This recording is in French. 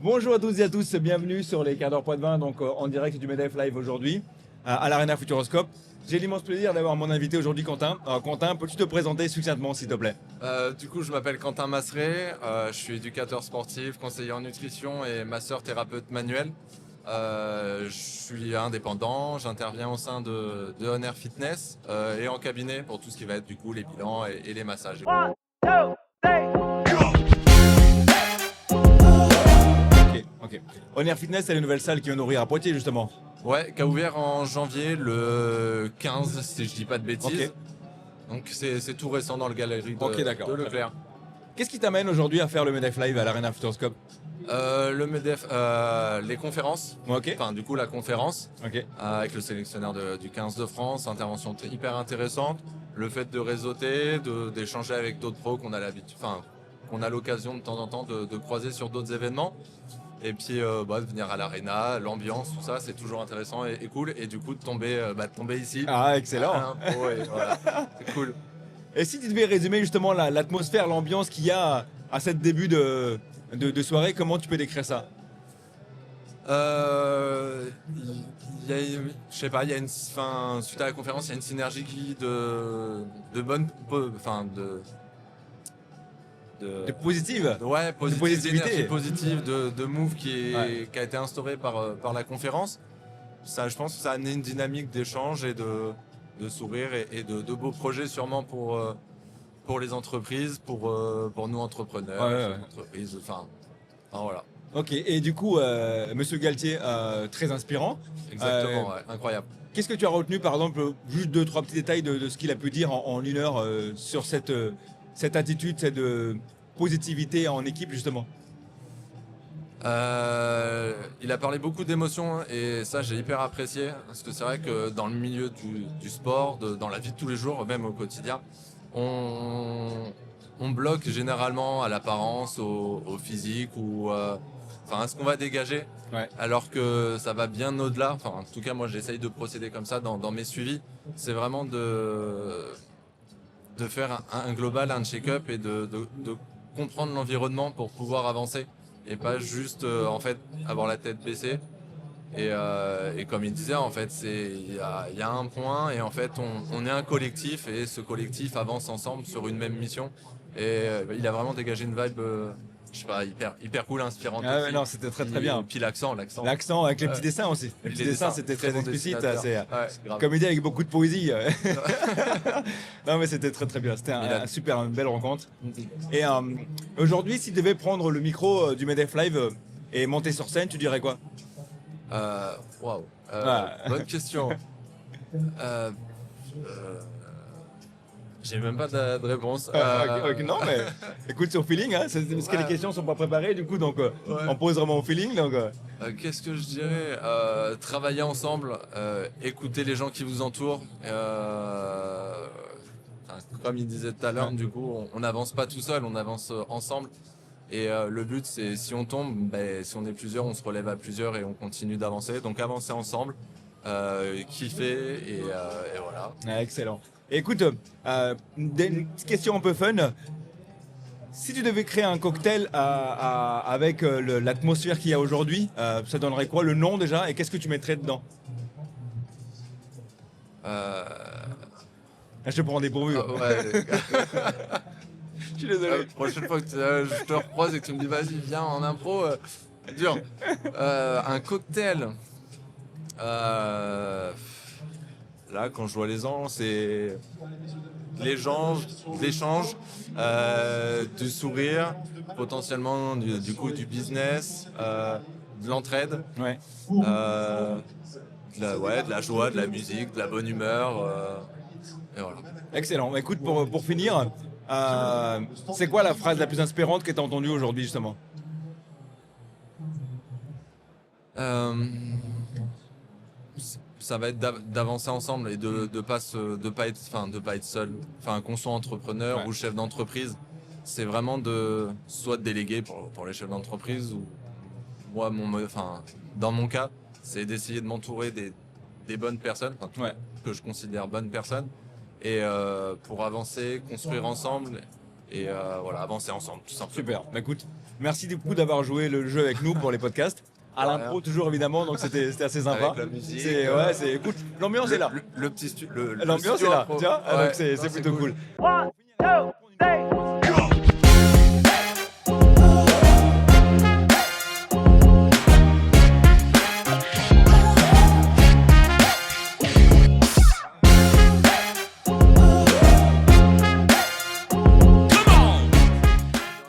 Bonjour à toutes et à tous, bienvenue sur les quarts d'heure point de vin, donc en direct du MEDEF Live aujourd'hui à l'Arena Futuroscope. J'ai l'immense plaisir d'avoir mon invité aujourd'hui, Quentin. Alors, Quentin, peux-tu te présenter succinctement, s'il te plaît? Du coup, je m'appelle Quentin Masseret, je suis éducateur sportif, conseiller en nutrition et masseur thérapeute manuel. Je suis indépendant, j'interviens au sein de Honor Fitness et en cabinet pour tout ce qui va être du coup les bilans et les massages. Ok. Honor Fitness, c'est la nouvelle salle qui vient d'ouvrir à Poitiers, justement. Ouais, qui a ouvert en janvier le 15, si je dis pas de bêtises. Ok. Donc c'est tout récent dans le galerie Ok, d'accord. de Leclerc. Qu'est-ce qui t'amène aujourd'hui à faire le MEDEF Live à l'Arena Futuroscope? Le MEDEF, les conférences, Ok. enfin du coup la conférence Ok. avec le sélectionneur du 15 de France, intervention hyper intéressante, le fait de réseauter, d'échanger avec d'autres pros qu'on a l'habitude, enfin qu'on a l'occasion de temps en temps de croiser sur d'autres événements, et puis de venir à l'Arena, l'ambiance, tout ça, c'est toujours intéressant et cool, et du coup de tomber ici. Ah, excellent. À l'impro, et voilà, c'est cool. Et si tu devais résumer justement l'atmosphère, l'ambiance qu'il y a à cette début de soirée, comment tu peux décrire ça? Je sais pas, il y a suite à la conférence, il y a une synergie de bonne, enfin De positive? ouais, positivité. d'énergie positive, de move qui Ouais. a été instauré par la conférence. Ça, je pense que ça a amené une dynamique d'échange et de sourire et de beaux projets sûrement pour les entreprises, pour nous entrepreneurs, Ouais. entreprises, enfin voilà. Ok, et du coup, Monsieur Galtier, très inspirant. Exactement, ouais, incroyable. Qu'est-ce que tu as retenu, par exemple, juste deux, trois petits détails de ce qu'il a pu dire en une heure sur cette attitude, cette positivité en équipe, justement? Il a parlé beaucoup d'émotions et ça j'ai hyper apprécié parce que c'est vrai que dans le milieu du sport, dans la vie de tous les jours, même au quotidien, on bloque généralement à l'apparence, au physique ou à ce qu'on va dégager, Ouais. alors que ça va bien au-delà. Enfin, en tout cas, moi j'essaye de procéder comme ça dans mes suivis. C'est vraiment de faire un global, un check-up et de comprendre l'environnement pour pouvoir avancer et pas juste en fait avoir la tête baissée. Et comme il disait, en fait, il y a un point et en fait on est un collectif et ce collectif avance ensemble sur une même mission. Et il a vraiment dégagé une vibe, je sais pas, hyper cool, inspirante. Ah ouais, aussi. non, c'était très bien. Et puis l'accent. L'accent avec les petits dessins aussi. Les petits dessins, c'était très bon explicite. dessinateur. C'est Ouais, grave. comme il dit, avec beaucoup de poésie. Non, mais c'était très bien. C'était une belle rencontre. Et aujourd'hui, si tu devais prendre le micro du MEDEF Live et monter sur scène, tu dirais quoi? Waouh. Ouais. Bonne question. J'ai même pas de réponse. Ok, non, mais écoute, sur feeling, hein, parce que les questions sont pas préparées, du coup, donc on pose vraiment au feeling. Donc, Qu'est-ce que je dirais? Travailler ensemble, écouter les gens qui vous entourent. Comme il disait tout à l'heure, du coup, on n'avance pas tout seul, on avance ensemble. Et le but, c'est si on tombe, si on est plusieurs, on se relève à plusieurs et on continue d'avancer. Donc avancer ensemble, kiffer et voilà. ah, excellent. Et écoute, une petite question un peu fun. Si tu devais créer un cocktail avec l'atmosphère qu'il y a aujourd'hui, ça donnerait quoi? Le nom déjà? Et qu'est-ce que tu mettrais dedans? Je te prends dépourvu. Ouais. Je suis désolé. La prochaine fois que je te recroise et que tu me dis vas-y viens en impro, dur. Un cocktail. Là quand je vois les gens, c'est l'échange, du sourire, potentiellement du coup du business, de l'entraide, Ouais. de la joie, de la musique, de la bonne humeur. Et voilà. Excellent. Écoute, pour finir, c'est quoi la phrase la plus inspirante que tu as entendue aujourd'hui, justement? Ça va être d'avancer ensemble et de pas être seul. Enfin, qu'on soit entrepreneur ou chef d'entreprise, c'est vraiment soit de déléguer pour les chefs d'entreprise ou moi, dans mon cas, c'est d'essayer de m'entourer des bonnes personnes, que je considère bonnes personnes, et pour avancer, construire ensemble et avancer ensemble, tout simplement. Super. Bah, écoute, Merci beaucoup d'avoir joué le jeu avec nous pour les podcasts. À De l'impro rien. toujours évidemment, donc c'était assez sympa. Avec la musique. Écoute, l'ambiance est là. Le petit L'ambiance est studio là, impro. tu vois, Ouais. donc c'est Non, plutôt cool. 1,